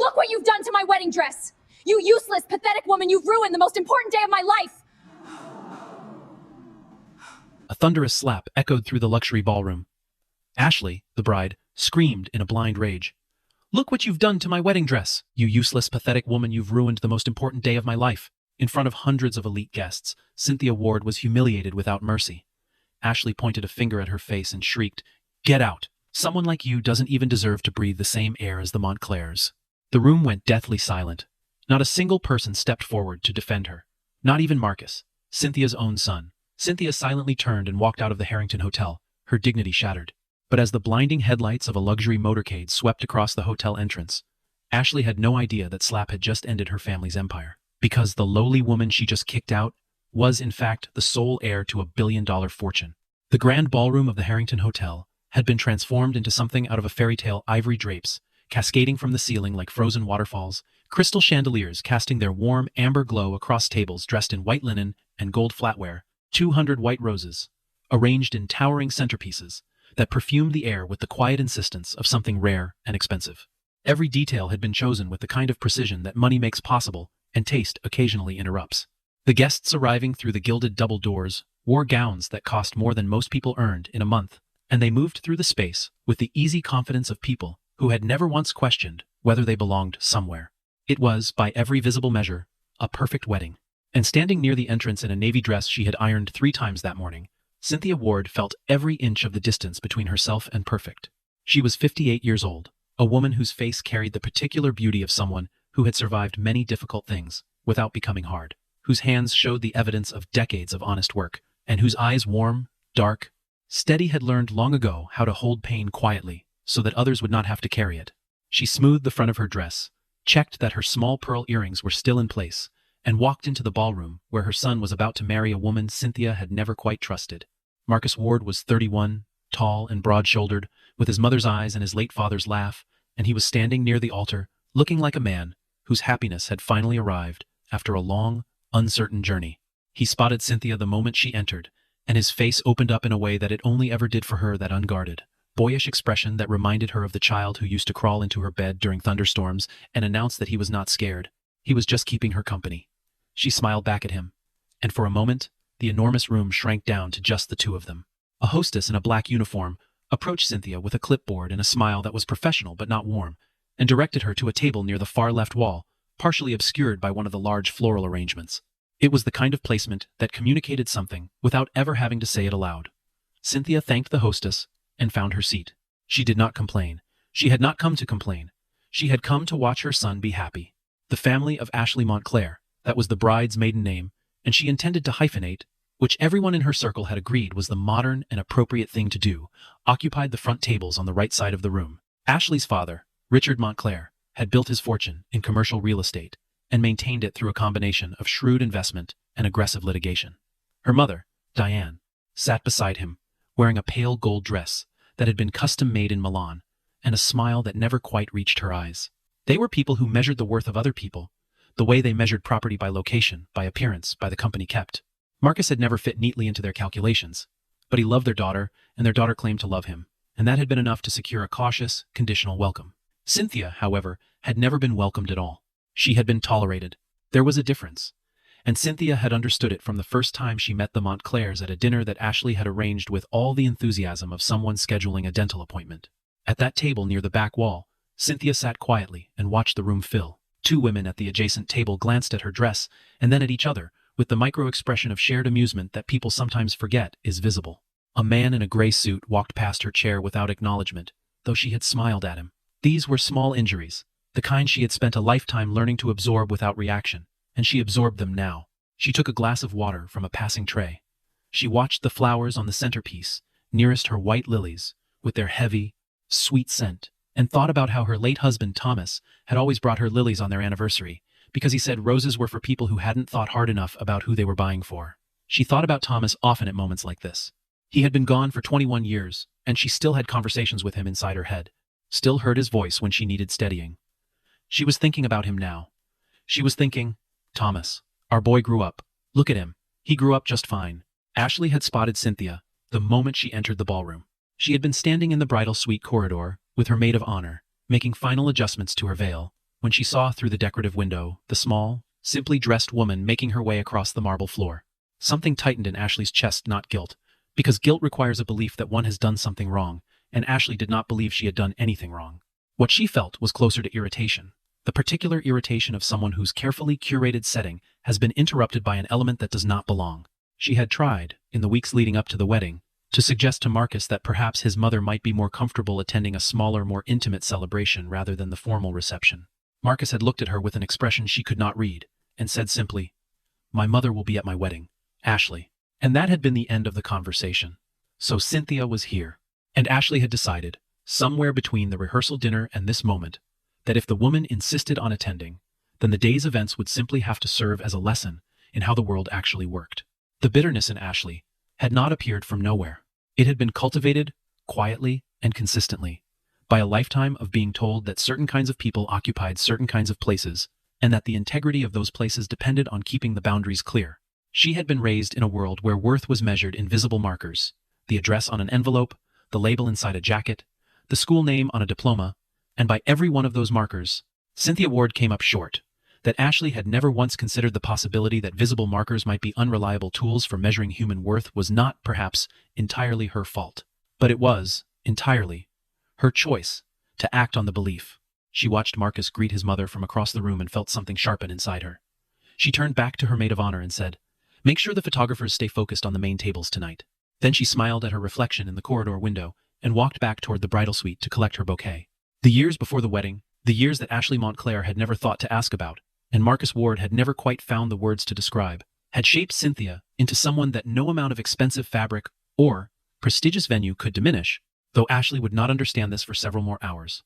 Look what you've done to my wedding dress! You useless, pathetic woman, you've ruined the most important day of my life! A thunderous slap echoed through the luxury ballroom. Ashley, the bride, screamed in a blind rage. Look what you've done to my wedding dress! You useless, pathetic woman, you've ruined the most important day of my life! In front of hundreds of elite guests, Cynthia Ward was humiliated without mercy. Ashley pointed a finger at her face and shrieked, "Get out! Someone like you doesn't even deserve to breathe the same air as the Montclairs." The room went deathly silent. Not a single person stepped forward to defend her. Not even Marcus, Cynthia's own son. Cynthia silently turned and walked out of the Harrington Hotel, her dignity shattered. But as the blinding headlights of a luxury motorcade swept across the hotel entrance, Ashley had no idea that slap had just ended her family's empire. Because the lowly woman she just kicked out was, in fact, the sole heir to a billion-dollar fortune. The grand ballroom of the Harrington Hotel had been transformed into something out of a fairy tale. Ivory drapes, cascading from the ceiling like frozen waterfalls, crystal chandeliers casting their warm amber glow across tables dressed in white linen and gold flatware, 200 white roses, arranged in towering centerpieces that perfumed the air with the quiet insistence of something rare and expensive. Every detail had been chosen with the kind of precision that money makes possible and taste occasionally interrupts. The guests arriving through the gilded double doors wore gowns that cost more than most people earned in a month, and they moved through the space with the easy confidence of people who had never once questioned whether they belonged somewhere. It was, by every visible measure, a perfect wedding. And standing near the entrance in a navy dress she had ironed 3 times that morning, Cynthia Ward felt every inch of the distance between herself and perfect. She was 58 years old, a woman whose face carried the particular beauty of someone who had survived many difficult things without becoming hard, whose hands showed the evidence of decades of honest work, and whose eyes, warm, dark, steady, had learned long ago how to hold pain quietly so that others would not have to carry it. She smoothed the front of her dress, checked that her small pearl earrings were still in place, and walked into the ballroom where her son was about to marry a woman Cynthia had never quite trusted. Marcus Ward was 31, tall and broad-shouldered, with his mother's eyes and his late father's laugh, and he was standing near the altar, looking like a man whose happiness had finally arrived after a long, uncertain journey. He spotted Cynthia the moment she entered, and his face opened up in a way that it only ever did for her, that unguarded, boyish expression that reminded her of the child who used to crawl into her bed during thunderstorms and announce that he was not scared. He was just keeping her company. She smiled back at him, and for a moment, the enormous room shrank down to just the two of them. A hostess in a black uniform approached Cynthia with a clipboard and a smile that was professional but not warm, and directed her to a table near the far left wall, partially obscured by one of the large floral arrangements. It was the kind of placement that communicated something without ever having to say it aloud. Cynthia thanked the hostess and found her seat. She did not complain. She had not come to complain. She had come to watch her son be happy. The family of Ashley Montclair, that was the bride's maiden name, and she intended to hyphenate, which everyone in her circle had agreed was the modern and appropriate thing to do, occupied the front tables on the right side of the room. Ashley's father, Richard Montclair, had built his fortune in commercial real estate and maintained it through a combination of shrewd investment and aggressive litigation. Her mother, Diane, sat beside him, wearing a pale gold dress that had been custom-made in Milan, and a smile that never quite reached her eyes. They were people who measured the worth of other people, the way they measured property by location, by appearance, by the company kept. Marcus had never fit neatly into their calculations, but he loved their daughter, and their daughter claimed to love him, and that had been enough to secure a cautious, conditional welcome. Cynthia, however, had never been welcomed at all. She had been tolerated. There was a difference, and Cynthia had understood it from the first time she met the Montclairs at a dinner that Ashley had arranged with all the enthusiasm of someone scheduling a dental appointment. At that table near the back wall, Cynthia sat quietly and watched the room fill. 2 women at the adjacent table glanced at her dress and then at each other, with the micro-expression of shared amusement that people sometimes forget is visible. A man in a gray suit walked past her chair without acknowledgement, though she had smiled at him. These were small injuries, the kind she had spent a lifetime learning to absorb without reaction, and she absorbed them now. She took a glass of water from a passing tray. She watched the flowers on the centerpiece, nearest her white lilies, with their heavy, sweet scent, and thought about how her late husband, Thomas, had always brought her lilies on their anniversary, because he said roses were for people who hadn't thought hard enough about who they were buying for. She thought about Thomas often at moments like this. He had been gone for 21 years, and she still had conversations with him inside her head, still heard his voice when she needed steadying. She was thinking about him now. She was thinking, Thomas, our boy grew up. Look at him. He grew up just fine. Ashley had spotted Cynthia the moment she entered the ballroom. She had been standing in the bridal suite corridor with her maid of honor, making final adjustments to her veil, when she saw through the decorative window the small, simply dressed woman making her way across the marble floor. Something tightened in Ashley's chest, not guilt, because guilt requires a belief that one has done something wrong, and Ashley did not believe she had done anything wrong. What she felt was closer to irritation, the particular irritation of someone whose carefully curated setting has been interrupted by an element that does not belong. She had tried, in the weeks leading up to the wedding, to suggest to Marcus that perhaps his mother might be more comfortable attending a smaller, more intimate celebration rather than the formal reception. Marcus had looked at her with an expression she could not read, and said simply, "My mother will be at my wedding, Ashley." And that had been the end of the conversation. So Cynthia was here. And Ashley had decided, somewhere between the rehearsal dinner and this moment, that if the woman insisted on attending, then the day's events would simply have to serve as a lesson in how the world actually worked. The bitterness in Ashley had not appeared from nowhere. It had been cultivated, quietly and consistently, by a lifetime of being told that certain kinds of people occupied certain kinds of places, and that the integrity of those places depended on keeping the boundaries clear. She had been raised in a world where worth was measured in visible markers: the address on an envelope, the label inside a jacket, the school name on a diploma, and by every one of those markers, Cynthia Ward came up short. That Ashley had never once considered the possibility that visible markers might be unreliable tools for measuring human worth was not, perhaps, entirely her fault. But it was, entirely, her choice to act on the belief. She watched Marcus greet his mother from across the room and felt something sharpen inside her. She turned back to her maid of honor and said, "Make sure the photographers stay focused on the main tables tonight." Then she smiled at her reflection in the corridor window and walked back toward the bridal suite to collect her bouquet. The years before the wedding, the years that Ashley Montclair had never thought to ask about, and Marcus Ward had never quite found the words to describe, had shaped Cynthia into someone that no amount of expensive fabric or prestigious venue could diminish, though Ashley would not understand this for several more hours.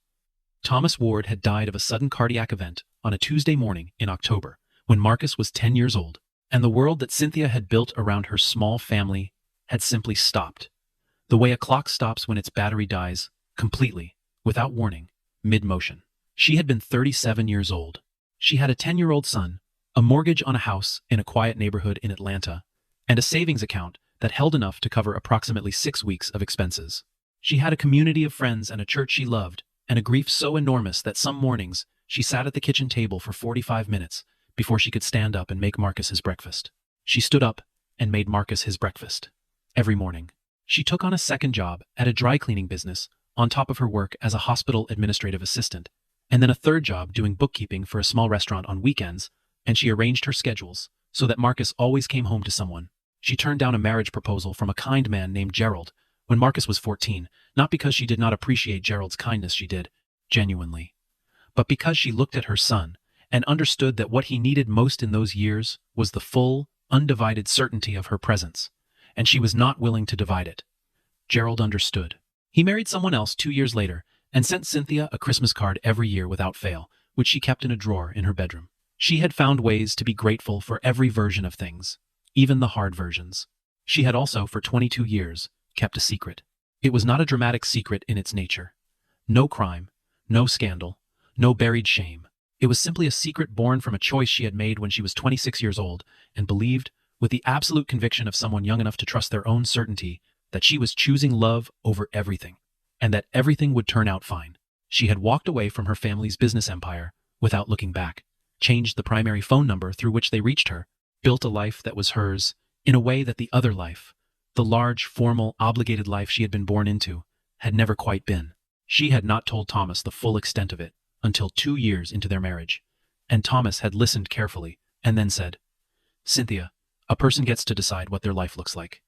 Thomas Ward had died of a sudden cardiac event on a Tuesday morning in October, when Marcus was 10 years old, and the world that Cynthia had built around her small family had simply stopped. The way a clock stops when its battery dies, completely, without warning, mid-motion. She had been 37 years old. She had a 10-year-old son, a mortgage on a house in a quiet neighborhood in Atlanta, and a savings account that held enough to cover approximately 6 weeks of expenses. She had a community of friends and a church she loved, and a grief so enormous that some mornings she sat at the kitchen table for 45 minutes before she could stand up and make Marcus his breakfast. She stood up and made Marcus his breakfast. Every morning. She took on a second job at a dry cleaning business on top of her work as a hospital administrative assistant, and then a third job doing bookkeeping for a small restaurant on weekends, and she arranged her schedules so that Marcus always came home to someone. She turned down a marriage proposal from a kind man named Gerald when Marcus was 14, not because she did not appreciate Gerald's kindness, she did, genuinely, but because she looked at her son and understood that what he needed most in those years was the full, undivided certainty of her presence, and she was not willing to divide it. Gerald understood. He married someone else 2 years later and sent Cynthia a Christmas card every year without fail, which she kept in a drawer in her bedroom. She had found ways to be grateful for every version of things, even the hard versions. She had also, for 22 years, kept a secret. It was not a dramatic secret in its nature. No crime, no scandal, no buried shame. It was simply a secret born from a choice she had made when she was 26 years old and believed, with the absolute conviction of someone young enough to trust their own certainty, that she was choosing love over everything, and that everything would turn out fine. She had walked away from her family's business empire without looking back, changed the primary phone number through which they reached her, built a life that was hers in a way that the other life, the large, formal, obligated life she had been born into, had never quite been. She had not told Thomas the full extent of it until 2 years into their marriage, and Thomas had listened carefully and then said, "Cynthia, a person gets to decide what their life looks like.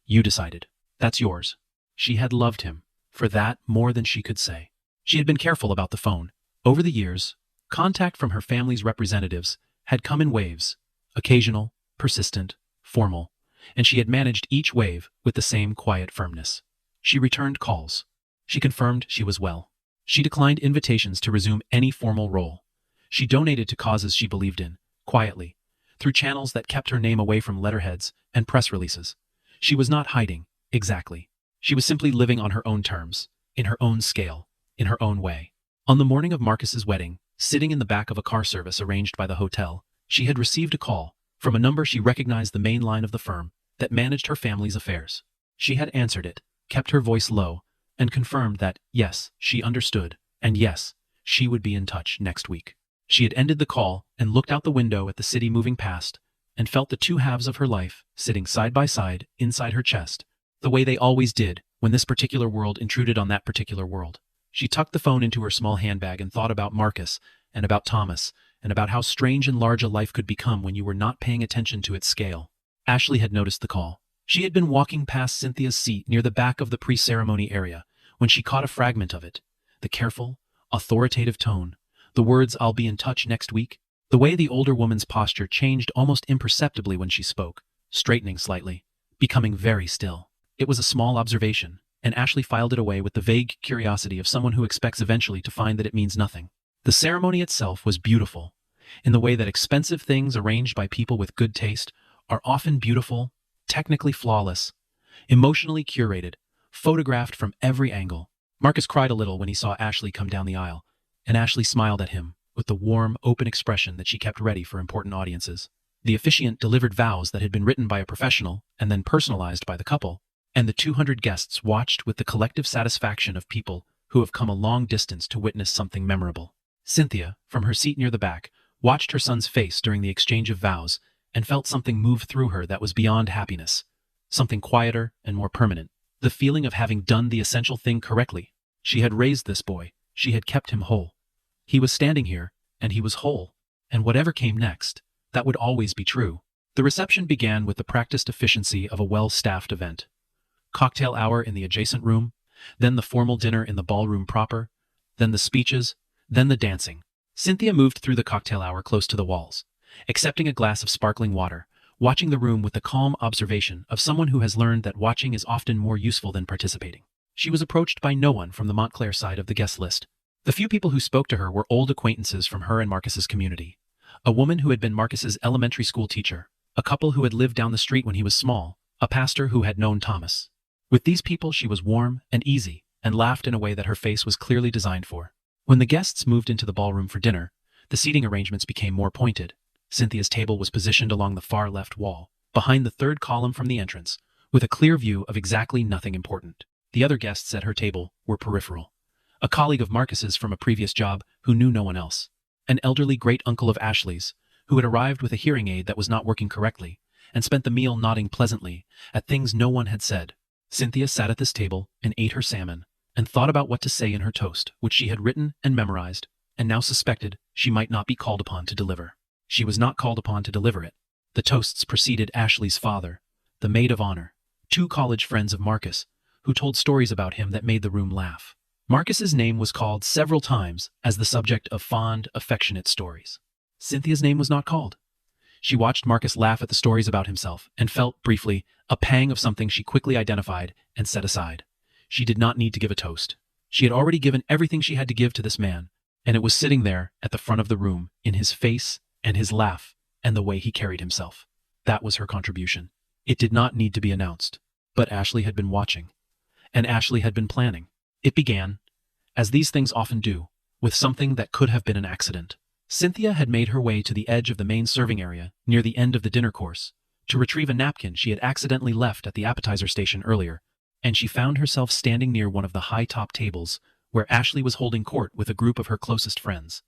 You decided. That's yours." She had loved him for that more than she could say. She had been careful about the phone. Over the years, contact from her family's representatives had come in waves, occasional, persistent, formal, and she had managed each wave with the same quiet firmness. She returned calls. She confirmed she was well. She declined invitations to resume any formal role. She donated to causes she believed in, quietly, through channels that kept her name away from letterheads and press releases. She was not hiding, exactly. She was simply living on her own terms, in her own scale, in her own way. On the morning of Marcus's wedding, sitting in the back of a car service arranged by the hotel, she had received a call from a number she recognized the main line of the firm that managed her family's affairs. She had answered it, kept her voice low, and confirmed that, yes, she understood, and yes, she would be in touch next week. She had ended the call and looked out the window at the city moving past, and felt the two halves of her life sitting side by side inside her chest, the way they always did when this particular world intruded on that particular world. She tucked the phone into her small handbag and thought about Marcus, and about Thomas, and about how strange and large a life could become when you were not paying attention to its scale. Ashley had noticed the call. She had been walking past Cynthia's seat near the back of the pre-ceremony area when she caught a fragment of it. The careful, authoritative tone, the words "I'll be in touch next week," the way the older woman's posture changed almost imperceptibly when she spoke, straightening slightly, becoming very still. It was a small observation, and Ashley filed it away with the vague curiosity of someone who expects eventually to find that it means nothing. The ceremony itself was beautiful, in the way that expensive things arranged by people with good taste are often beautiful, technically flawless, emotionally curated, photographed from every angle. Marcus cried a little when he saw Ashley come down the aisle, and Ashley smiled at him with the warm, open expression that she kept ready for important audiences. The officiant delivered vows that had been written by a professional and then personalized by the couple, and the 200 guests watched with the collective satisfaction of people who have come a long distance to witness something memorable. Cynthia, from her seat near the back, watched her son's face during the exchange of vows and felt something move through her that was beyond happiness, something quieter and more permanent, the feeling of having done the essential thing correctly. She had raised this boy, she had kept him whole. He was standing here, and he was whole, and whatever came next, that would always be true. The reception began with the practiced efficiency of a well-staffed event. Cocktail hour in the adjacent room, then the formal dinner in the ballroom proper, then the speeches, then the dancing. Cynthia moved through the cocktail hour close to the walls, accepting a glass of sparkling water, watching the room with the calm observation of someone who has learned that watching is often more useful than participating. She was approached by no one from the Montclair side of the guest list. The few people who spoke to her were old acquaintances from her and Marcus's community. A woman who had been Marcus's elementary school teacher, a couple who had lived down the street when he was small, a pastor who had known Thomas. With these people she was warm and easy, and laughed in a way that her face was clearly designed for. When the guests moved into the ballroom for dinner, the seating arrangements became more pointed. Cynthia's table was positioned along the far left wall, behind the third column from the entrance, with a clear view of exactly nothing important. The other guests at her table were peripheral. A colleague of Marcus's from a previous job who knew no one else. An elderly great-uncle of Ashley's, who had arrived with a hearing aid that was not working correctly, and spent the meal nodding pleasantly at things no one had said. Cynthia sat at this table and ate her salmon, and thought about what to say in her toast, which she had written and memorized, and now suspected she might not be called upon to deliver. She was not called upon to deliver it. The toasts preceded Ashley's father, the maid of honor, two college friends of Marcus, who told stories about him that made the room laugh. Marcus's name was called several times as the subject of fond, affectionate stories. Cynthia's name was not called. She watched Marcus laugh at the stories about himself and felt, briefly, a pang of something she quickly identified and set aside. She did not need to give a toast. She had already given everything she had to give to this man, and it was sitting there at the front of the room, in his face and his laugh and the way he carried himself. That was her contribution. It did not need to be announced. But Ashley had been watching, and Ashley had been planning. It began, as these things often do, with something that could have been an accident. Cynthia had made her way to the edge of the main serving area, near the end of the dinner course, to retrieve a napkin she had accidentally left at the appetizer station earlier, and she found herself standing near one of the high-top tables where Ashley was holding court with a group of her closest friends.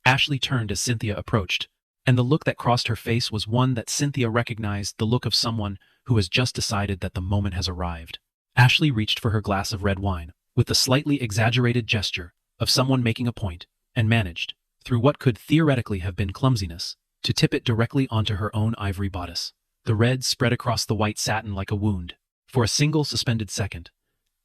Ashley turned as Cynthia approached, and the look that crossed her face was one that Cynthia recognized, the look of someone who has just decided that the moment has arrived. Ashley reached for her glass of red wine, with the slightly exaggerated gesture of someone making a point, and managed, through what could theoretically have been clumsiness, to tip it directly onto her own ivory bodice. The red spread across the white satin like a wound. For a single suspended second,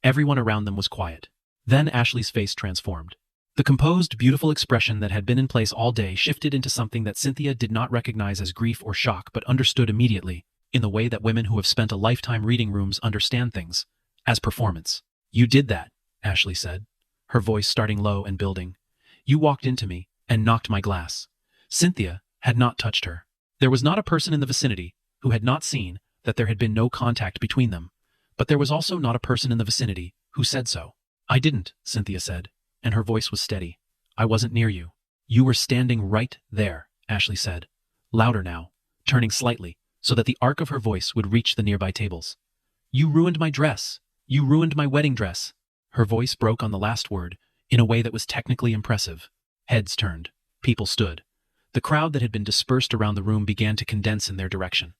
everyone around them was quiet. Then Ashley's face transformed. The composed, beautiful expression that had been in place all day shifted into something that Cynthia did not recognize as grief or shock but understood immediately, in the way that women who have spent a lifetime reading rooms understand things, as performance. "You did that," Ashley said, her voice starting low and building. "You walked into me and knocked my glass." Cynthia had not touched her. There was not a person in the vicinity who had not seen that there had been no contact between them, but there was also not a person in the vicinity who said so. "I didn't," Cynthia said, and her voice was steady. "I wasn't near you." "You were standing right there," Ashley said, louder now, turning slightly so that the arc of her voice would reach the nearby tables. "You ruined my dress. You ruined my wedding dress." Her voice broke on the last word in a way that was technically impressive. Heads turned. People stood. The crowd that had been dispersed around the room began to condense in their direction.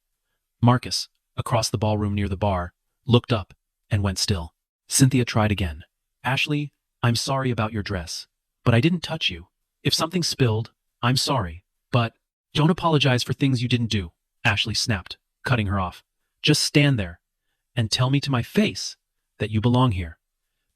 Marcus, across the ballroom near the bar, looked up and went still. Cynthia tried again. Ashley, I'm sorry about your dress, but I didn't touch you. If something spilled, I'm sorry, but don't apologize for things you didn't do, Ashley snapped, cutting her off. Just stand there and tell me to my face that you belong here.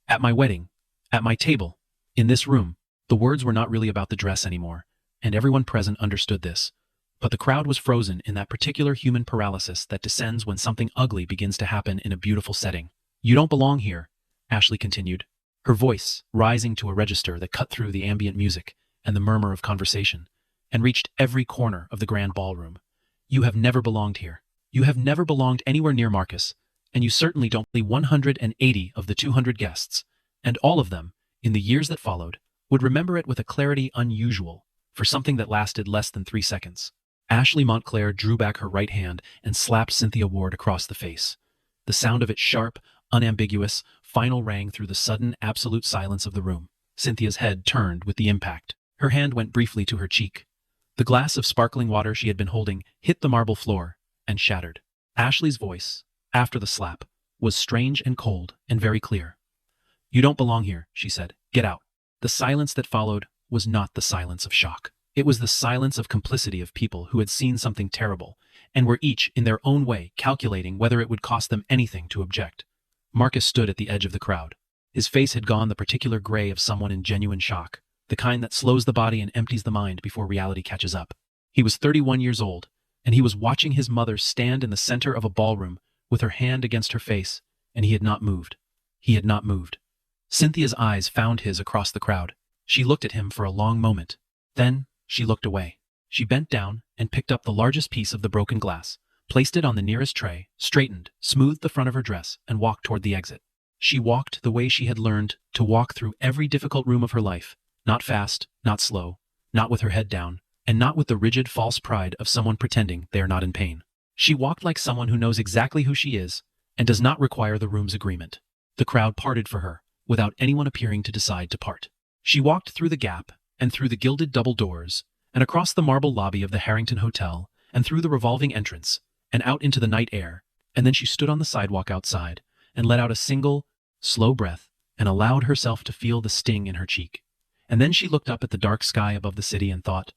At my wedding, at my table, in this room. The words were not really about the dress anymore, and everyone present understood this. But the crowd was frozen in that particular human paralysis that descends when something ugly begins to happen in a beautiful setting. You don't belong here, Ashley continued, her voice rising to a register that cut through the ambient music and the murmur of conversation, and reached every corner of the grand ballroom. You have never belonged here. You have never belonged anywhere near Marcus, and you certainly don't. 180 of the 200 guests, and all of them, in the years that followed, would remember it with a clarity unusual for something that lasted less than 3 seconds. Ashley Montclair drew back her right hand and slapped Cynthia Ward across the face. The sound of its sharp, unambiguous, final rang through the sudden, absolute silence of the room. Cynthia's head turned with the impact. Her hand went briefly to her cheek. The glass of sparkling water she had been holding hit the marble floor and shattered. Ashley's voice, after the slap, was strange and cold and very clear. You don't belong here, she said. Get out. The silence that followed was not the silence of shock. It was the silence of complicity of people who had seen something terrible and were each, in their own way, calculating whether it would cost them anything to object. Marcus stood at the edge of the crowd. His face had gone the particular gray of someone in genuine shock, the kind that slows the body and empties the mind before reality catches up. He was 31 years old, and he was watching his mother stand in the center of a ballroom with her hand against her face, and he had not moved. He had not moved. Cynthia's eyes found his across the crowd. She looked at him for a long moment. Then she looked away. She bent down and picked up the largest piece of the broken glass, placed it on the nearest tray, straightened, smoothed the front of her dress, and walked toward the exit. She walked the way she had learned to walk through every difficult room of her life, not fast, not slow, not with her head down, and not with the rigid false pride of someone pretending they are not in pain. She walked like someone who knows exactly who she is and does not require the room's agreement. The crowd parted for her, without anyone appearing to decide to part. She walked through the gap, and through the gilded double doors, and across the marble lobby of the Harrington Hotel, and through the revolving entrance, and out into the night air, and then she stood on the sidewalk outside, and let out a single, slow breath, and allowed herself to feel the sting in her cheek. And then she looked up at the dark sky above the city and thought,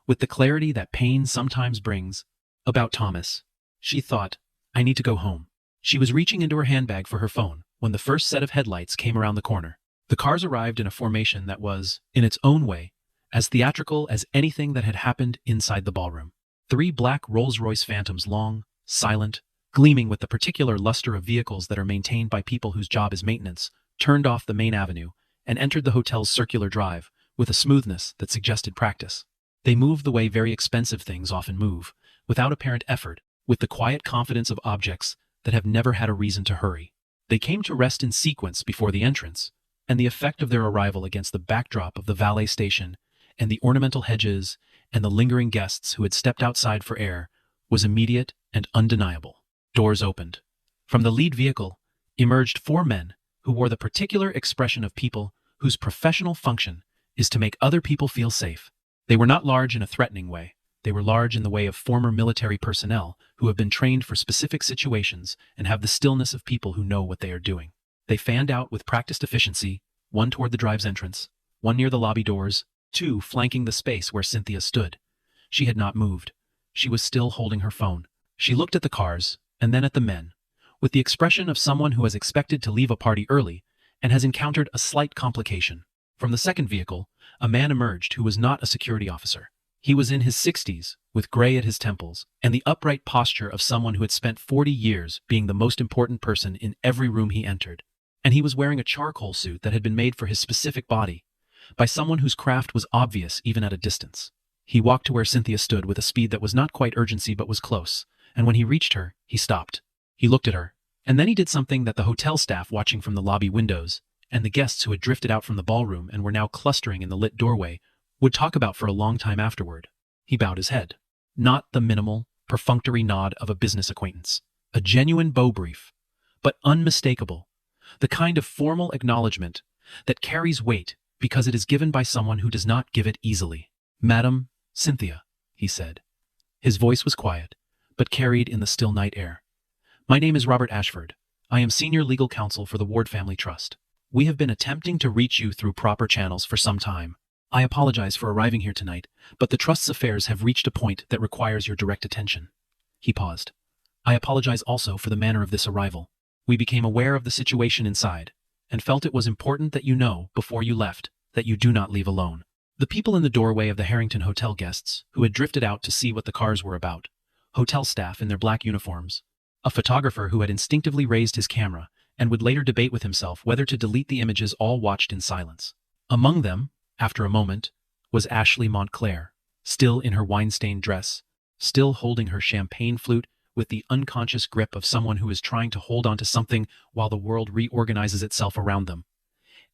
with the clarity that pain sometimes brings, about Thomas. She thought, I need to go home. She was reaching into her handbag for her phone when the first set of headlights came around the corner. The cars arrived in a formation that was, in its own way, as theatrical as anything that had happened inside the ballroom. 3 black Rolls-Royce Phantoms, long, silent, gleaming with the particular luster of vehicles that are maintained by people whose job is maintenance, turned off the main avenue and entered the hotel's circular drive with a smoothness that suggested practice. They moved the way very expensive things often move, without apparent effort, with the quiet confidence of objects that have never had a reason to hurry. They came to rest in sequence before the entrance, and the effect of their arrival against the backdrop of the valet station and the ornamental hedges and the lingering guests who had stepped outside for air was immediate and undeniable. Doors opened. From the lead vehicle emerged 4 men who wore the particular expression of people whose professional function is to make other people feel safe. They were not large in a threatening way. They were large in the way of former military personnel who have been trained for specific situations and have the stillness of people who know what they are doing. They fanned out with practiced efficiency, 1 toward the drive's entrance, 1 near the lobby doors, 2 flanking the space where Cynthia stood. She had not moved. She was still holding her phone. She looked at the cars, and then at the men, with the expression of someone who has expected to leave a party early and has encountered a slight complication. From the second vehicle, a man emerged who was not a security officer. He was in his 60s, with gray at his temples, and the upright posture of someone who had spent 40 years being the most important person in every room he entered. And he was wearing a charcoal suit that had been made for his specific body, by someone whose craft was obvious even at a distance. He walked to where Cynthia stood with a speed that was not quite urgency but was close, and when he reached her, he stopped. He looked at her, and then he did something that the hotel staff watching from the lobby windows, and the guests who had drifted out from the ballroom and were now clustering in the lit doorway, would talk about for a long time afterward. He bowed his head. Not the minimal, perfunctory nod of a business acquaintance. A genuine bow brief, but unmistakable. The kind of formal acknowledgement that carries weight because it is given by someone who does not give it easily. Madam Cynthia, he said. His voice was quiet, but carried in the still night air. My name is Robert Ashford. I am senior legal counsel for the Ward Family Trust. We have been attempting to reach you through proper channels for some time. I apologize for arriving here tonight, but the Trust's affairs have reached a point that requires your direct attention. He paused. I apologize also for the manner of this arrival. We became aware of the situation inside, and felt it was important that you know, before you left, that you do not leave alone. The people in the doorway of the Harrington Hotel guests, who had drifted out to see what the cars were about, hotel staff in their black uniforms, a photographer who had instinctively raised his camera and would later debate with himself whether to delete the images, all watched in silence. Among them, after a moment, was Ashley Montclair, still in her wine-stained dress, still holding her champagne flute with the unconscious grip of someone who is trying to hold on to something while the world reorganizes itself around them.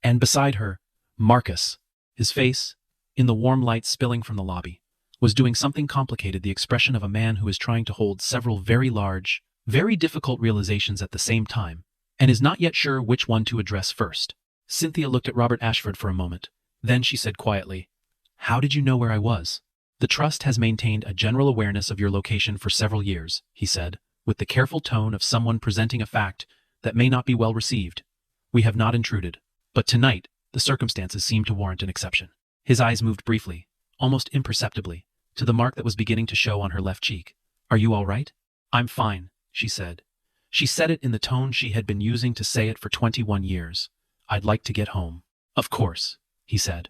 And beside her, Marcus, his face, in the warm light spilling from the lobby, was doing something complicated, the expression of a man who is trying to hold several very large, very difficult realizations at the same time, and is not yet sure which one to address first. Cynthia looked at Robert Ashford for a moment. Then she said quietly, How did you know where I was? The Trust has maintained a general awareness of your location for several years, he said, with the careful tone of someone presenting a fact that may not be well received. We have not intruded. But tonight, the circumstances seem to warrant an exception. His eyes moved briefly, almost imperceptibly, to the mark that was beginning to show on her left cheek. Are you all right? I'm fine, she said. She said it in the tone she had been using to say it for 21 years. I'd like to get home. Of course, he said.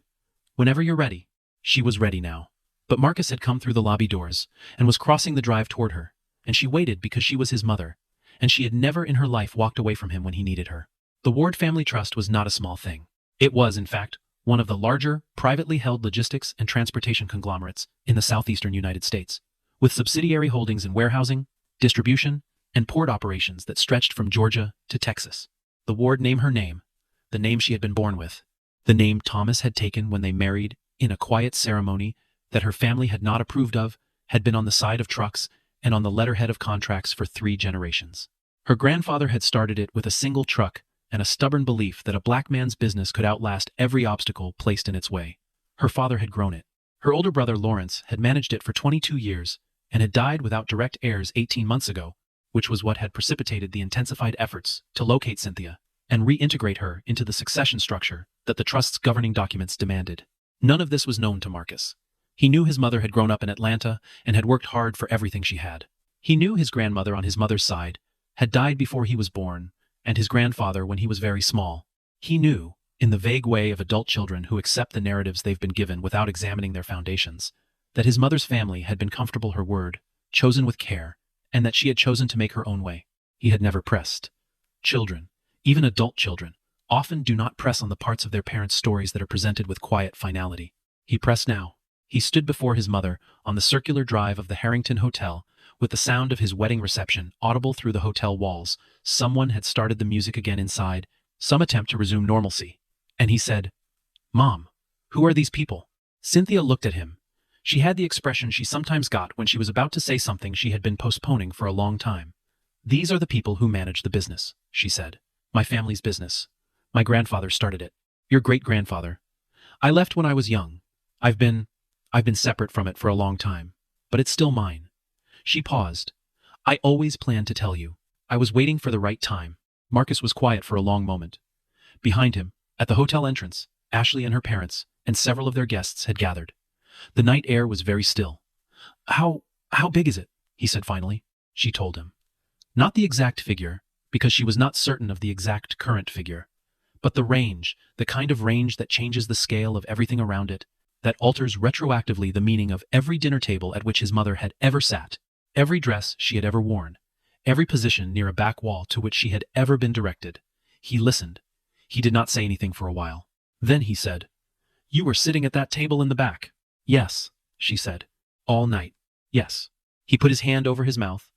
Whenever you're ready. She was ready now. But Marcus had come through the lobby doors and was crossing the drive toward her, and she waited because she was his mother, and she had never in her life walked away from him when he needed her. The Ward Family Trust was not a small thing. It was, in fact, one of the larger, privately held logistics and transportation conglomerates in the southeastern United States, with subsidiary holdings in warehousing, distribution, and port operations that stretched from Georgia to Texas. The Ward named her name, the name she had been born with, the name Thomas had taken when they married in a quiet ceremony that her family had not approved of, had been on the side of trucks and on the letterhead of contracts for 3 generations. Her grandfather had started it with a single truck and a stubborn belief that a black man's business could outlast every obstacle placed in its way. Her father had grown it. Her older brother Lawrence had managed it for 22 years and had died without direct heirs 18 months ago, which was what had precipitated the intensified efforts to locate Cynthia and reintegrate her into the succession structure that the Trust's governing documents demanded. None of this was known to Marcus. He knew his mother had grown up in Atlanta and had worked hard for everything she had. He knew his grandmother on his mother's side had died before he was born, and his grandfather when he was very small. He knew, in the vague way of adult children who accept the narratives they've been given without examining their foundations, that his mother's family had been comfortable her word, chosen with care, and that she had chosen to make her own way. He had never pressed. Children, even adult children, often do not press on the parts of their parents' stories that are presented with quiet finality. He pressed now. He stood before his mother on the circular drive of the Harrington Hotel, with the sound of his wedding reception audible through the hotel walls. Someone had started the music again inside, some attempt to resume normalcy. And he said, Mom, who are these people? Cynthia looked at him. She had the expression she sometimes got when she was about to say something she had been postponing for a long time. These are the people who manage the business, she said. My family's business. My grandfather started it. Your great-grandfather. I left when I was young. I've been separate from it for a long time, but it's still mine. She paused. I always planned to tell you. I was waiting for the right time. Marcus was quiet for a long moment. Behind him, at the hotel entrance, Ashley and her parents and several of their guests had gathered. The night air was very still. How big is it? He said finally. She told him. Not the exact figure, because she was not certain of the exact current figure, but the range, the kind of range that changes the scale of everything around it, that alters retroactively the meaning of every dinner table at which his mother had ever sat, every dress she had ever worn, every position near a back wall to which she had ever been directed. He listened. He did not say anything for a while. Then he said, You were sitting at that table in the back. Yes, she said. All night. Yes. He put his hand over his mouth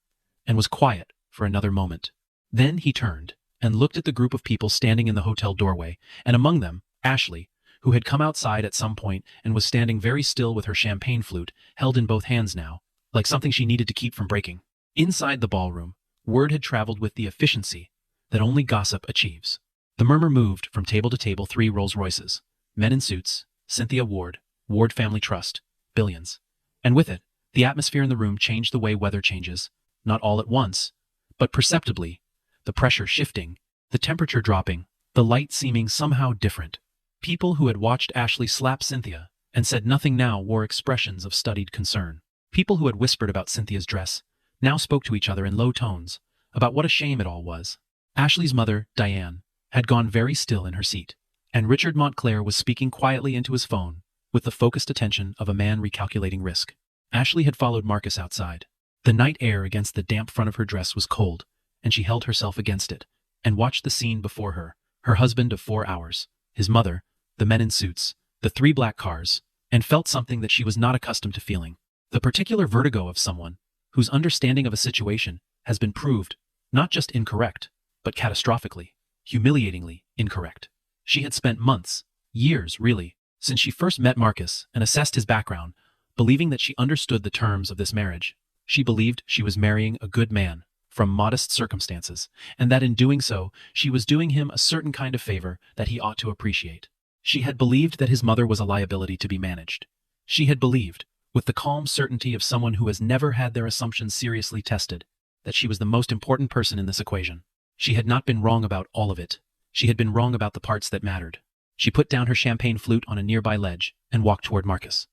and was quiet for another moment. Then he turned and looked at the group of people standing in the hotel doorway, and among them, Ashley, who had come outside at some point and was standing very still with her champagne flute held in both hands now, like something she needed to keep from breaking. Inside the ballroom, word had traveled with the efficiency that only gossip achieves. The murmur moved from table to table. 3 Rolls-Royces, men in suits, Cynthia Ward, Ward Family Trust, billions. And with it, the atmosphere in the room changed the way weather changes, not all at once, but perceptibly, the pressure shifting, the temperature dropping, the light seeming somehow different. People who had watched Ashley slap Cynthia and said nothing now wore expressions of studied concern. People who had whispered about Cynthia's dress now spoke to each other in low tones about what a shame it all was. Ashley's mother, Diane, had gone very still in her seat, and Richard Montclair was speaking quietly into his phone with the focused attention of a man recalculating risk. Ashley had followed Marcus outside. The night air against the damp front of her dress was cold, and she held herself against it and watched the scene before her, her husband of 4 hours, his mother, the men in suits, the 3 black cars, and felt something that she was not accustomed to feeling. The particular vertigo of someone whose understanding of a situation has been proved not just incorrect, but catastrophically, humiliatingly incorrect. She had spent months, years really, since she first met Marcus and assessed his background, believing that she understood the terms of this marriage. She believed she was marrying a good man from modest circumstances, and that in doing so, she was doing him a certain kind of favor that he ought to appreciate. She had believed that his mother was a liability to be managed. She had believed, with the calm certainty of someone who has never had their assumptions seriously tested, that she was the most important person in this equation. She had not been wrong about all of it. She had been wrong about the parts that mattered. She put down her champagne flute on a nearby ledge and walked toward Marcus.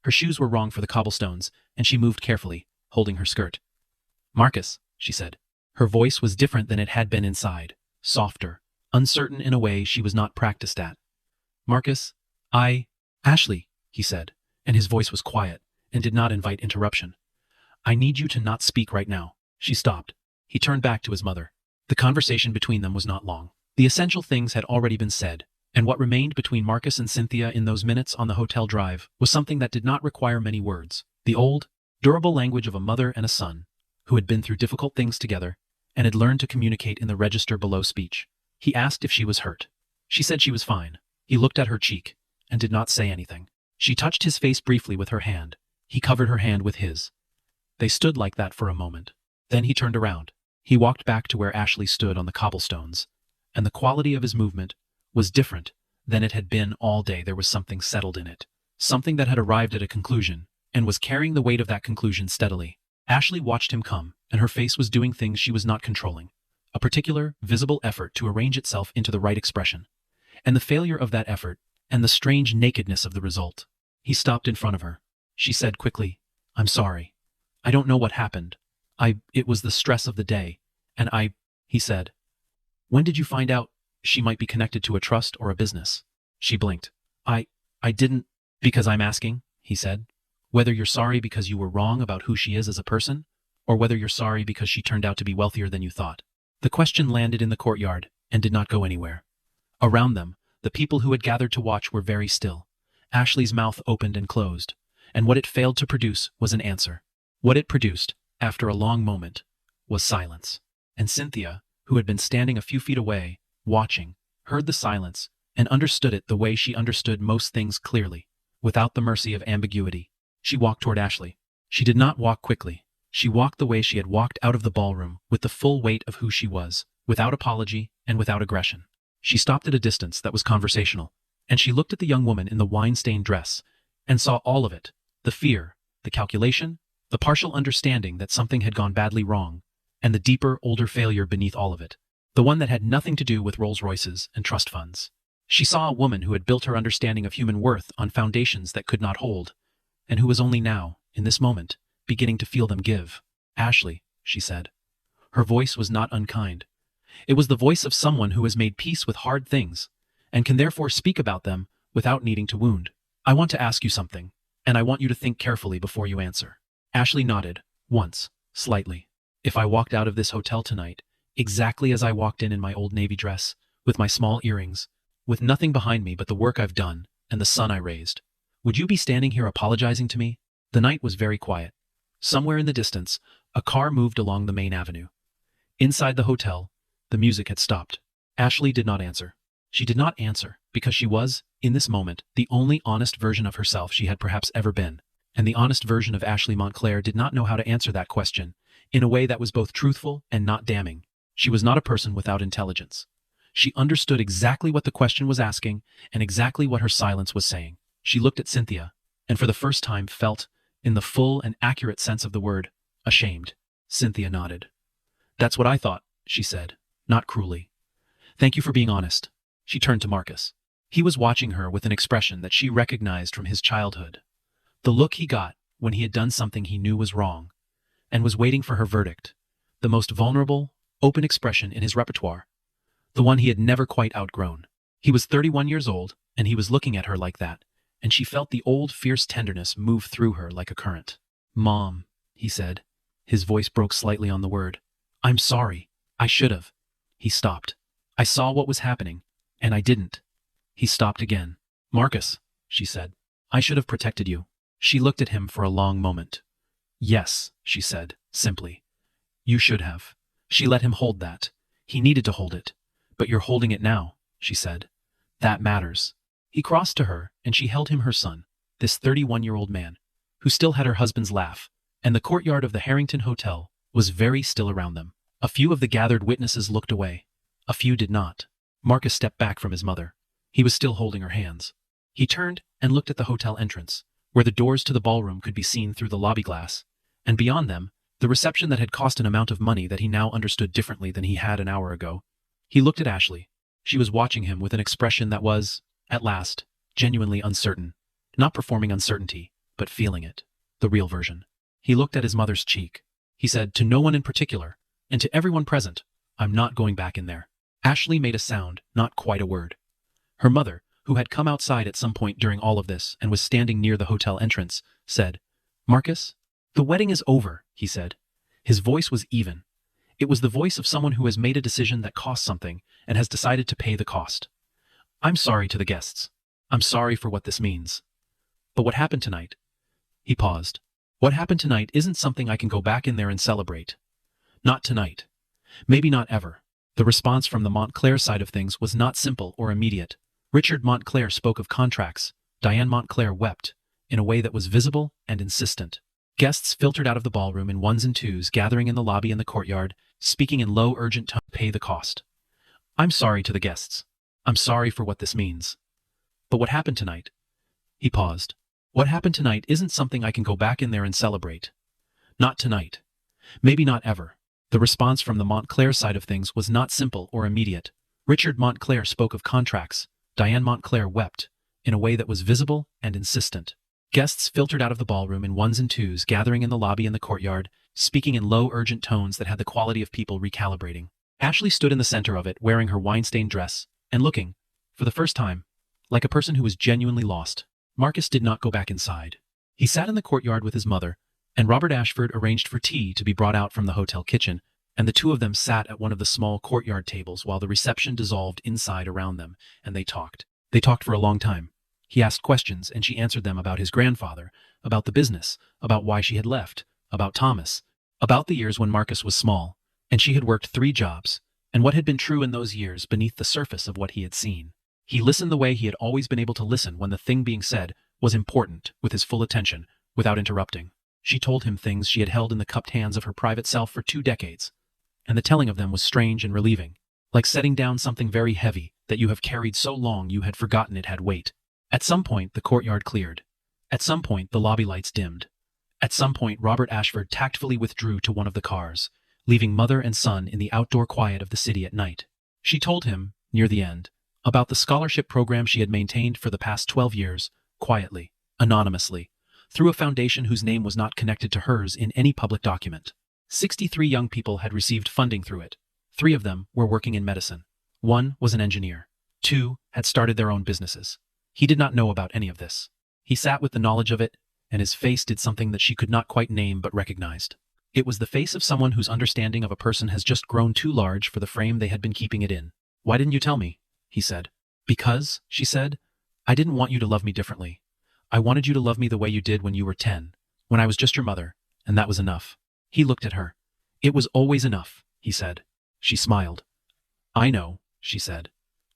Her shoes were wrong for the cobblestones, and she moved carefully, holding her skirt. "Marcus," she said. Her voice was different than it had been inside, softer, uncertain in a way she was not practiced at. "Marcus, Ashley," he said, and his voice was quiet and did not invite interruption. "I need you to not speak right now." She stopped. He turned back to his mother. The conversation between them was not long. The essential things had already been said, and what remained between Marcus and Cynthia in those minutes on the hotel drive was something that did not require many words. The old, durable language of a mother and a son, who had been through difficult things together and had learned to communicate in the register below speech. He asked if she was hurt. She said she was fine. He looked at her cheek and did not say anything. She touched his face briefly with her hand. He covered her hand with his. They stood like that for a moment. Then he turned around. He walked back to where Ashley stood on the cobblestones, and the quality of his movement was different than it had been all day. There was something settled in it, something that had arrived at a conclusion and was carrying the weight of that conclusion steadily. Ashley watched him come, and her face was doing things she was not controlling, a particular, visible effort to arrange itself into the right expression, and the failure of that effort, and the strange nakedness of the result. He stopped in front of her. She said quickly, "I'm sorry. I don't know what happened. It was the stress of the day, and he said. "When did you find out she might be connected to a trust or a business?" She blinked. I didn't, because I'm asking," he said, "whether you're sorry because you were wrong about who she is as a person, or whether you're sorry because she turned out to be wealthier than you thought." The question landed in the courtyard and did not go anywhere. Around them, the people who had gathered to watch were very still. Ashley's mouth opened and closed, and what it failed to produce was an answer. What it produced, after a long moment, was silence. And Cynthia, who had been standing a few feet away, watching, heard the silence and understood it the way she understood most things clearly, without the mercy of ambiguity. She walked toward Ashley. She did not walk quickly. She walked the way she had walked out of the ballroom, with the full weight of who she was, without apology and without aggression. She stopped at a distance that was conversational, and she looked at the young woman in the wine-stained dress, and saw all of it, the fear, the calculation, the partial understanding that something had gone badly wrong, and the deeper, older failure beneath all of it, the one that had nothing to do with Rolls-Royces and trust funds. She saw a woman who had built her understanding of human worth on foundations that could not hold, and who was only now, in this moment, beginning to feel them give. "Ashley," she said. Her voice was not unkind. It was the voice of someone who has made peace with hard things, and can therefore speak about them without needing to wound. "I want to ask you something, and I want you to think carefully before you answer." Ashley nodded, once, slightly. "If I walked out of this hotel tonight, exactly as I walked in my old navy dress, with my small earrings, with nothing behind me but the work I've done and the son I raised, would you be standing here apologizing to me?" The night was very quiet. Somewhere in the distance, a car moved along the main avenue. Inside the hotel, the music had stopped. Ashley did not answer. She did not answer because she was, in this moment, the only honest version of herself she had perhaps ever been. And the honest version of Ashley Montclair did not know how to answer that question in a way that was both truthful and not damning. She was not a person without intelligence. She understood exactly what the question was asking and exactly what her silence was saying. She looked at Cynthia, and for the first time felt, in the full and accurate sense of the word, ashamed. Cynthia nodded. "That's what I thought," she said, not cruelly. "Thank you for being honest." She turned to Marcus. He was watching her with an expression that she recognized from his childhood. The look he got when he had done something he knew was wrong, and was waiting for her verdict. The most vulnerable, open expression in his repertoire. The one he had never quite outgrown. He was 31 years old, and he was looking at her like that, and she felt the old fierce tenderness move through her like a current. "Mom," he said. His voice broke slightly on the word. "I'm sorry. I should have." He stopped. "I saw what was happening, and I didn't." He stopped again. "Marcus," she said. "I should have protected you." She looked at him for a long moment. "Yes," she said, simply. "You should have." She let him hold that. He needed to hold it. "But you're holding it now," she said. "That matters." He crossed to her, and she held him her son, this 31-year-old man, who still had her husband's laugh, and the courtyard of the Harrington Hotel was very still around them. A few of the gathered witnesses looked away. A few did not. Marcus stepped back from his mother. He was still holding her hands. He turned and looked at the hotel entrance, where the doors to the ballroom could be seen through the lobby glass, and beyond them, the reception that had cost an amount of money that he now understood differently than he had an hour ago. He looked at Ashley. She was watching him with an expression that was, at last, genuinely uncertain. Not performing uncertainty, but feeling it. The real version. He looked at his mother's cheek. He said, to no one in particular, and to everyone present, "I'm not going back in there." Ashley made a sound, not quite a word. Her mother, who had come outside at some point during all of this and was standing near the hotel entrance, said, "Marcus, the wedding is over," he said. His voice was even. It was the voice of someone who has made a decision that costs something and has decided to pay the cost. "I'm sorry to the guests. I'm sorry for what this means. But what happened tonight?" He paused. "What happened tonight isn't something I can go back in there and celebrate. Not tonight. Maybe not ever." The response from the Montclair side of things was not simple or immediate. Richard Montclair spoke of contracts. Diane Montclair wept, in a way that was visible and insistent. Guests filtered out of the ballroom in ones and twos, gathering in the lobby and the courtyard, speaking in low, urgent tones, "Pay the cost." "I'm sorry to the guests. I'm sorry for what this means. But what happened tonight?" He paused. "What happened tonight isn't something I can go back in there and celebrate. Not tonight. Maybe not ever." The response from the Montclair side of things was not simple or immediate. Richard Montclair spoke of contracts. Diane Montclair wept, in a way that was visible and insistent. Guests filtered out of the ballroom in ones and twos, gathering in the lobby and the courtyard, speaking in low, urgent tones that had the quality of people recalibrating. Ashley stood in the center of it, wearing her wine-stained dress, and looking, for the first time, like a person who was genuinely lost. Marcus did not go back inside. He sat in the courtyard with his mother, and Robert Ashford arranged for tea to be brought out from the hotel kitchen, and the two of them sat at one of the small courtyard tables while the reception dissolved inside around them, and they talked. They talked for a long time. He asked questions, and she answered them about his grandfather, about the business, about why she had left, about Thomas, about the years when Marcus was small, and she had worked 3 jobs, and what had been true in those years beneath the surface of what he had seen. He listened the way he had always been able to listen when the thing being said was important, with his full attention, without interrupting. She told him things she had held in the cupped hands of her private self for 2 decades, and the telling of them was strange and relieving, like setting down something very heavy that you have carried so long you had forgotten it had weight. At some point, the courtyard cleared. At some point, the lobby lights dimmed. At some point, Robert Ashford tactfully withdrew to one of the cars, leaving mother and son in the outdoor quiet of the city at night. She told him, near the end, about the scholarship program she had maintained for the past 12 years, quietly, anonymously, through a foundation whose name was not connected to hers in any public document. 63 young people had received funding through it. 3 of them were working in medicine. 1 was an engineer. 2 had started their own businesses. He did not know about any of this. He sat with the knowledge of it, and his face did something that she could not quite name but recognized. It was the face of someone whose understanding of a person has just grown too large for the frame they had been keeping it in. "Why didn't you tell me?" he said. "Because," she said, "I didn't want you to love me differently. I wanted you to love me the way you did when you were 10, when I was just your mother, and that was enough." He looked at her. "It was always enough," he said. She smiled. "I know," she said.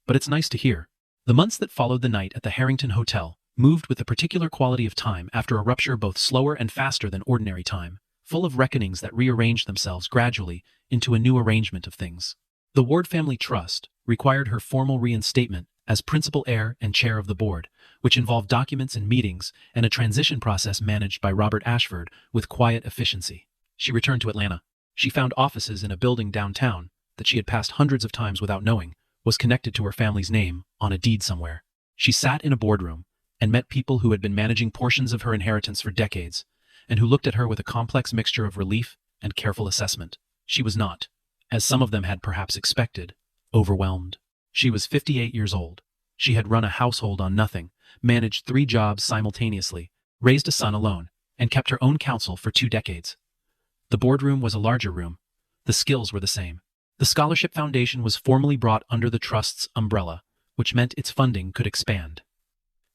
"But it's nice to hear." The months that followed the night at the Harrington Hotel moved with a particular quality of time after a rupture both slower and faster than ordinary time, full of reckonings that rearranged themselves gradually into a new arrangement of things. The Ward Family Trust required her formal reinstatement as principal heir and chair of the board, which involved documents and meetings and a transition process managed by Robert Ashford with quiet efficiency. She returned to Atlanta. She found offices in a building downtown that she had passed hundreds of times without knowing was connected to her family's name on a deed somewhere. She sat in a boardroom and met people who had been managing portions of her inheritance for decades, and who looked at her with a complex mixture of relief and careful assessment. She was not, as some of them had perhaps expected, overwhelmed. She was 58 years old. She had run a household on nothing, managed 3 jobs simultaneously, raised a son alone, and kept her own counsel for 2 decades. The boardroom was a larger room. The skills were the same. The Scholarship Foundation was formally brought under the Trust's umbrella, which meant its funding could expand.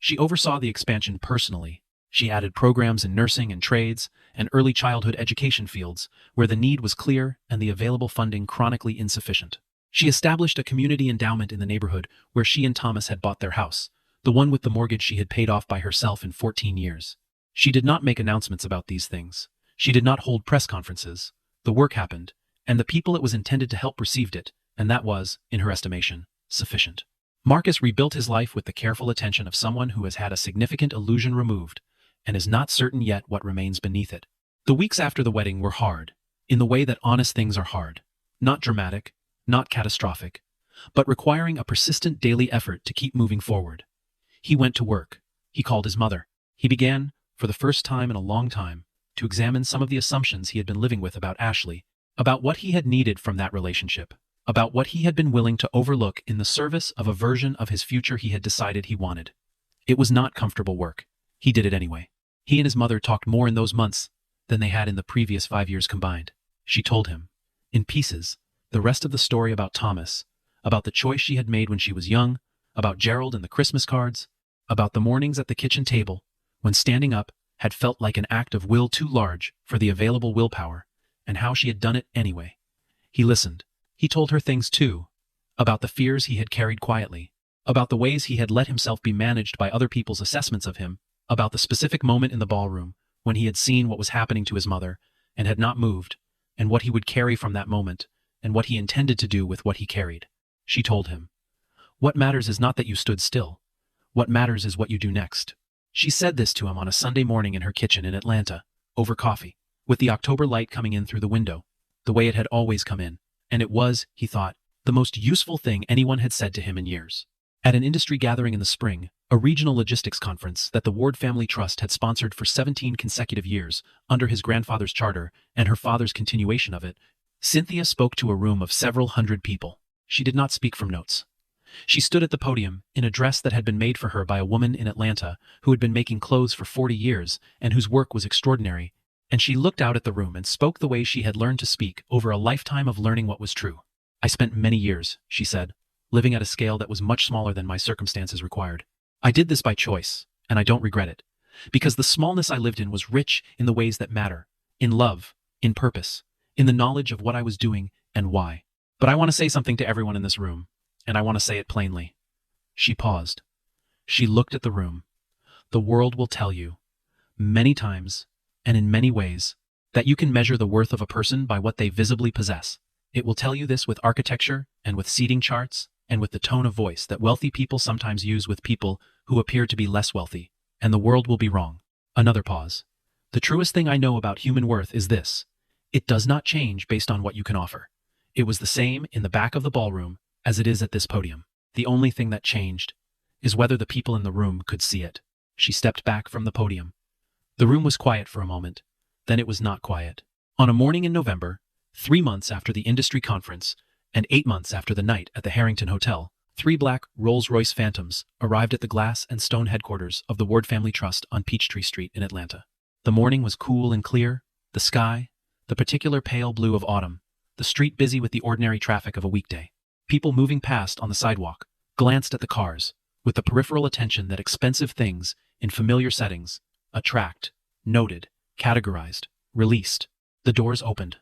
She oversaw the expansion personally. She added programs in nursing and trades and early childhood education fields where the need was clear and the available funding chronically insufficient. She established a community endowment in the neighborhood where she and Thomas had bought their house, the one with the mortgage she had paid off by herself in 14 years. She did not make announcements about these things. She did not hold press conferences. The work happened, and the people it was intended to help received it, and that was, in her estimation, sufficient. Marcus rebuilt his life with the careful attention of someone who has had a significant illusion removed and is not certain yet what remains beneath it. The weeks after the wedding were hard, in the way that honest things are hard. Not dramatic, not catastrophic, but requiring a persistent daily effort to keep moving forward. He went to work. He called his mother. He began, for the first time in a long time, to examine some of the assumptions he had been living with about Ashley, about what he had needed from that relationship, about what he had been willing to overlook in the service of a version of his future he had decided he wanted. It was not comfortable work. He did it anyway. He and his mother talked more in those months than they had in the previous 5 years combined. She told him, in pieces, the rest of the story about Thomas, about the choice she had made when she was young, about Gerald and the Christmas cards, about the mornings at the kitchen table, when standing up had felt like an act of will too large for the available willpower, and how she had done it anyway. He listened. He told her things too, about the fears he had carried quietly, about the ways he had let himself be managed by other people's assessments of him, about the specific moment in the ballroom when he had seen what was happening to his mother and had not moved, and what he would carry from that moment, and what he intended to do with what he carried. She told him, "What matters is not that you stood still. What matters is what you do next." She said this to him on a Sunday morning in her kitchen in Atlanta, over coffee, with the October light coming in through the window, the way it had always come in, and it was, he thought, the most useful thing anyone had said to him in years. At an industry gathering in the spring, a regional logistics conference that the Ward Family Trust had sponsored for 17 consecutive years under his grandfather's charter and her father's continuation of it, Cynthia spoke to a room of several hundred people. She did not speak from notes. She stood at the podium in a dress that had been made for her by a woman in Atlanta who had been making clothes for 40 years and whose work was extraordinary, and she looked out at the room and spoke the way she had learned to speak over a lifetime of learning what was true. "I spent many years," she said, "living at a scale that was much smaller than my circumstances required. I did this by choice, and I don't regret it, because the smallness I lived in was rich in the ways that matter, in love, in purpose, in the knowledge of what I was doing and why. But I want to say something to everyone in this room, and I want to say it plainly." She paused. She looked at the room. "The world will tell you, many times, and in many ways, that you can measure the worth of a person by what they visibly possess. It will tell you this with architecture and with seating charts and with the tone of voice that wealthy people sometimes use with people who appear to be less wealthy, and the world will be wrong." Another pause. "The truest thing I know about human worth is this: it does not change based on what you can offer. It was the same in the back of the ballroom as it is at this podium. The only thing that changed is whether the people in the room could see it." She stepped back from the podium. The room was quiet for a moment. Then it was not quiet. On a morning in November, 3 months after the industry conference, and 8 months after the night at the Harrington Hotel, 3 black Rolls-Royce Phantoms arrived at the glass and stone headquarters of the Ward Family Trust on Peachtree Street in Atlanta. The morning was cool and clear, the sky, the particular pale blue of autumn, the street busy with the ordinary traffic of a weekday. People moving past on the sidewalk glanced at the cars, with the peripheral attention that expensive things, in familiar settings, attract, noted, categorized, released. The doors opened.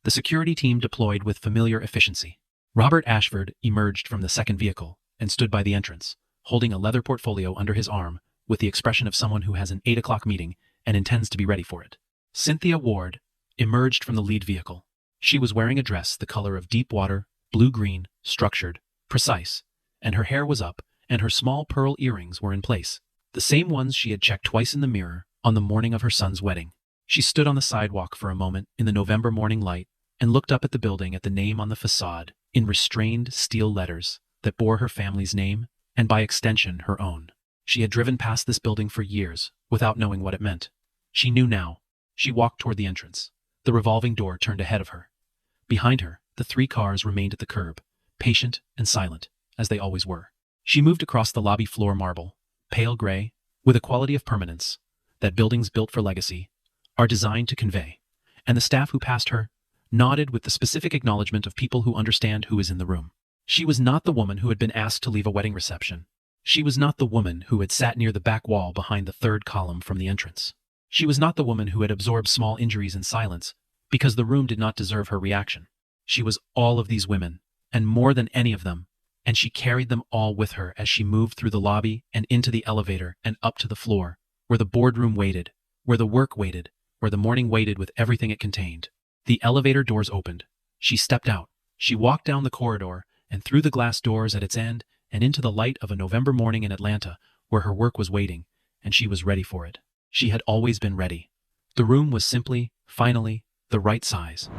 The security team deployed with familiar efficiency. Robert Ashford emerged from the second vehicle and stood by the entrance, holding a leather portfolio under his arm with the expression of someone who has an 8 o'clock meeting and intends to be ready for it. Cynthia Ward emerged from the lead vehicle. She was wearing a dress the color of deep water, blue-green, structured, precise, and her hair was up and her small pearl earrings were in place, the same ones she had checked twice in the mirror on the morning of her son's wedding. She stood on the sidewalk for a moment in the November morning light and looked up at the building at the name on the facade in restrained steel letters that bore her family's name and by extension her own. She had driven past this building for years without knowing what it meant. She knew now. She walked toward the entrance. The revolving door turned ahead of her. Behind her, the 3 cars remained at the curb, patient and silent, as they always were. She moved across the lobby floor marble, pale gray, with a quality of permanence that buildings built for legacy are designed to convey, and the staff who passed her nodded with the specific acknowledgement of people who understand who is in the room. She was not the woman who had been asked to leave a wedding reception. She was not the woman who had sat near the back wall behind the 3rd column from the entrance. She was not the woman who had absorbed small injuries in silence because the room did not deserve her reaction. She was all of these women, and more than any of them, and she carried them all with her as she moved through the lobby and into the elevator and up to the floor, where the boardroom waited, where the work waited, where the morning waited with everything it contained. The elevator doors opened. She stepped out. She walked down the corridor and through the glass doors at its end and into the light of a November morning in Atlanta, where her work was waiting, and she was ready for it. She had always been ready. The room was simply, finally, the right size.